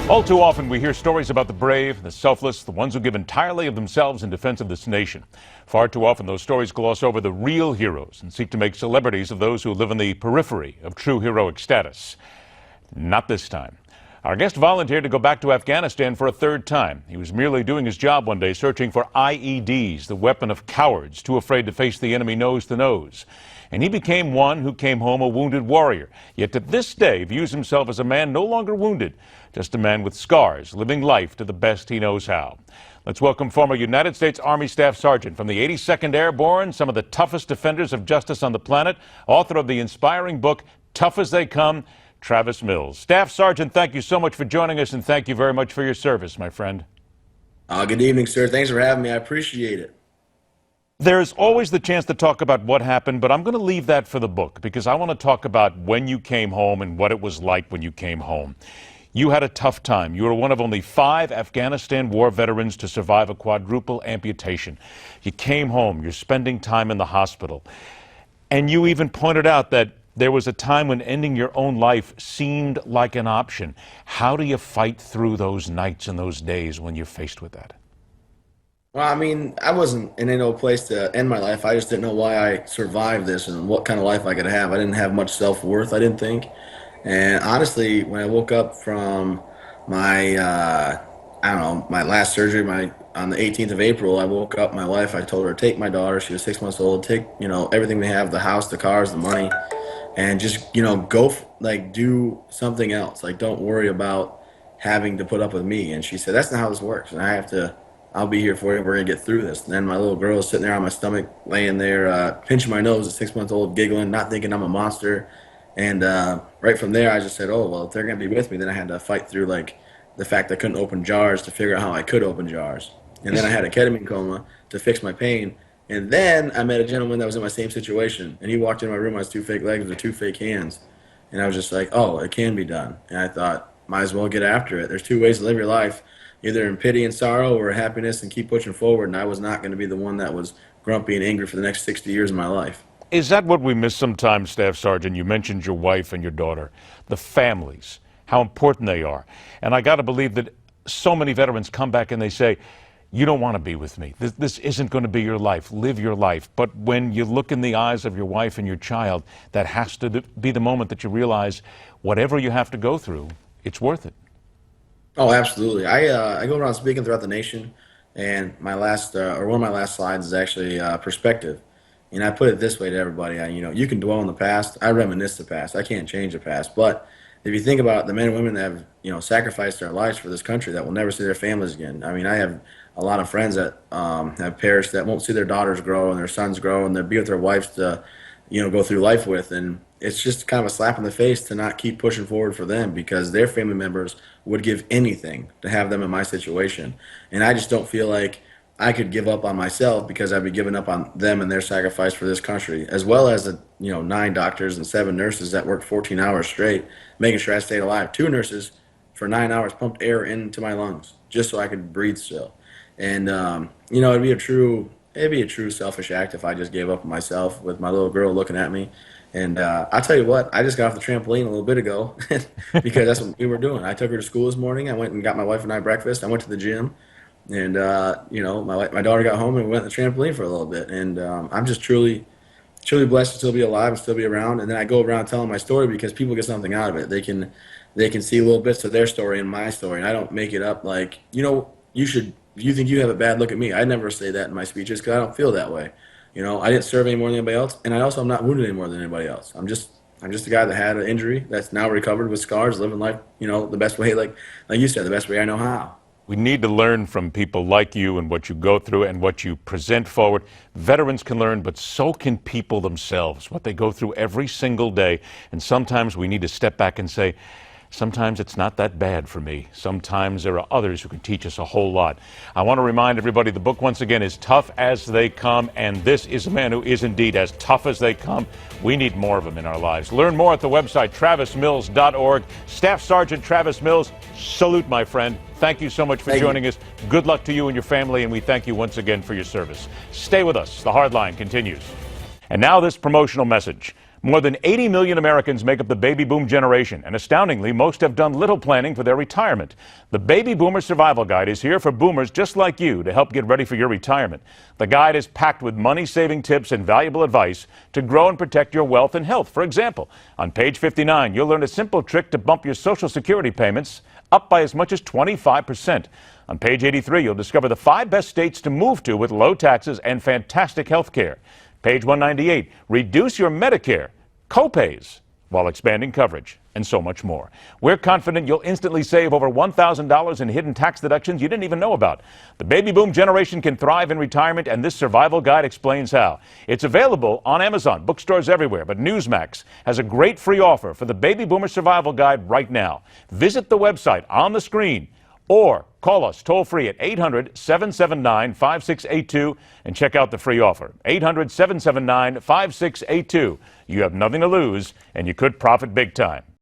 All too often we hear stories about the brave, the selfless, the ones who give entirely of themselves in defense of this nation. Far too often those stories gloss over the real heroes and seek to make celebrities of those who live in the periphery of true heroic status. Not this time. Our guest volunteered to go back to Afghanistan for a third time. He was merely doing his job one day searching for IEDs, the weapon of cowards too afraid to face the enemy nose to nose. And he became one who came home a wounded warrior, yet to this day views himself as a man no longer wounded, just a man with scars, living life to the best he knows how. Let's welcome former United States Army Staff Sergeant from the 82nd Airborne, some of the toughest defenders of justice on the planet, author of the inspiring book, Tough as They Come, Travis Mills. Staff Sergeant, thank you so much for joining us, and thank you very much for your service, my friend. Good evening, sir. Thanks for having me. I appreciate it. There's always the chance to talk about what happened, but I'm going to leave that for the book because I want to talk about when you came home and what it was like when you came home. You had a tough time. You were one of only 5 Afghanistan war veterans to survive a quadruple amputation. You came home. You're spending time in the hospital. And you even pointed out that there was a time when ending your own life seemed like an option. How do you fight through those nights and those days when you're faced with that? Well, I mean, I wasn't in any place to end my life. I just didn't know why I survived this and what kind of life I could have. I didn't have much self-worth, I didn't think. And honestly, when I woke up from my, my last surgery, on the 18th of April, I woke up, my wife, I told her, take my daughter, she was 6 months old, take, everything we have, the house, the cars, the money, and just, go, do something else. Like, don't worry about having to put up with me. And she said, that's not how this works. And I'll be here for you. We're going to get through this. And then my little girl is sitting there on my stomach, laying there, pinching my nose at 6 months old, giggling, not thinking I'm a monster. And right from there, I just said, oh, well, if they're going to be with me, then I had to fight through, the fact I couldn't open jars to figure out how I could open jars. And then I had a ketamine coma to fix my pain. And then I met a gentleman that was in my same situation. And he walked into my room on his 2 fake legs with 2 fake hands. And I was just like, oh, it can be done. And I thought, might as well get after it. There's 2 ways to live your life, either in pity and sorrow or happiness, and keep pushing forward. And I was not going to be the one that was grumpy and angry for the next 60 years of my life. Is that what we miss sometimes, Staff Sergeant? You mentioned your wife and your daughter, the families, how important they are. And I got to believe that so many veterans come back and they say, you don't want to be with me. This isn't going to be your life. Live your life. But when you look in the eyes of your wife and your child, that has to be the moment that you realize whatever you have to go through, it's worth it. Oh, absolutely. I go around speaking throughout the nation, and my last, or one of my last slides is actually perspective. And I put it this way to everybody: you can dwell on the past. I reminisce the past. I can't change the past. But if you think about the men and women that have, sacrificed their lives for this country, that will never see their families again. I mean, I have a lot of friends that have perished, that won't see their daughters grow and their sons grow, and they'll be with their wives to, go through life with. And it's just kind of a slap in the face to not keep pushing forward for them, because their family members would give anything to have them in my situation. And I just don't feel like I could give up on myself, because I'd be giving up on them and their sacrifice for this country, as well as the 9 doctors and 7 nurses that worked 14 hours straight, making sure I stayed alive. 2 nurses for 9 hours pumped air into my lungs just so I could breathe still. And it'd be a true selfish act if I just gave up on myself with my little girl looking at me. And I'll tell you what, I just got off the trampoline a little bit ago because that's what we were doing. I took her to school this morning. I went and got my wife and I breakfast. I went to the gym. And, my daughter got home and we went on the trampoline for a little bit. And I'm just truly blessed to still be alive and still be around. And then I go around telling my story because people get something out of it. They can see little bits of their story in my story. And I don't make it up like, if you think you have it bad, look at me. I never say that in my speeches because I don't feel that way. I didn't serve any more than anybody else. And I also am not wounded any more than anybody else. I'm just a guy that had an injury that's now recovered with scars, living life, the best way, like you said, the best way I know how. We need to learn from people like you and what you go through and what you present forward. Veterans can learn, but so can people themselves, what they go through every single day. And sometimes we need to step back and say, sometimes it's not that bad for me. Sometimes there are others who can teach us a whole lot. I want to remind everybody the book, once again, is Tough as They Come, and this is a man who is indeed as tough as they come. We need more of them in our lives. Learn more at the website travismills.org. Staff Sergeant Travis Mills, salute, my friend. Thank you so much for joining us. Good luck to you and your family, and we thank you once again for your service. Stay with us. The Hardline continues. And now this promotional message. More than 80 million Americans make up the baby boom generation, and astoundingly, most have done little planning for their retirement. The Baby Boomer Survival Guide is here for boomers just like you to help get ready for your retirement. The guide is packed with money-saving tips and valuable advice to grow and protect your wealth and health. For example, on page 59, you'll learn a simple trick to bump your Social Security payments up by as much as 25%. On page 83, you'll discover the 5 best states to move to with low taxes and fantastic health care. Page 198, reduce your Medicare copays while expanding coverage, and so much more. We're confident you'll instantly save over $1,000 in hidden tax deductions you didn't even know about. The baby boom generation can thrive in retirement, and this survival guide explains how. It's available on Amazon, bookstores everywhere, but Newsmax has a great free offer for the Baby Boomer Survival Guide right now. Visit the website on the screen or call us toll-free at 800-779-5682 and check out the free offer. 800-779-5682. You have nothing to lose, and you could profit big time.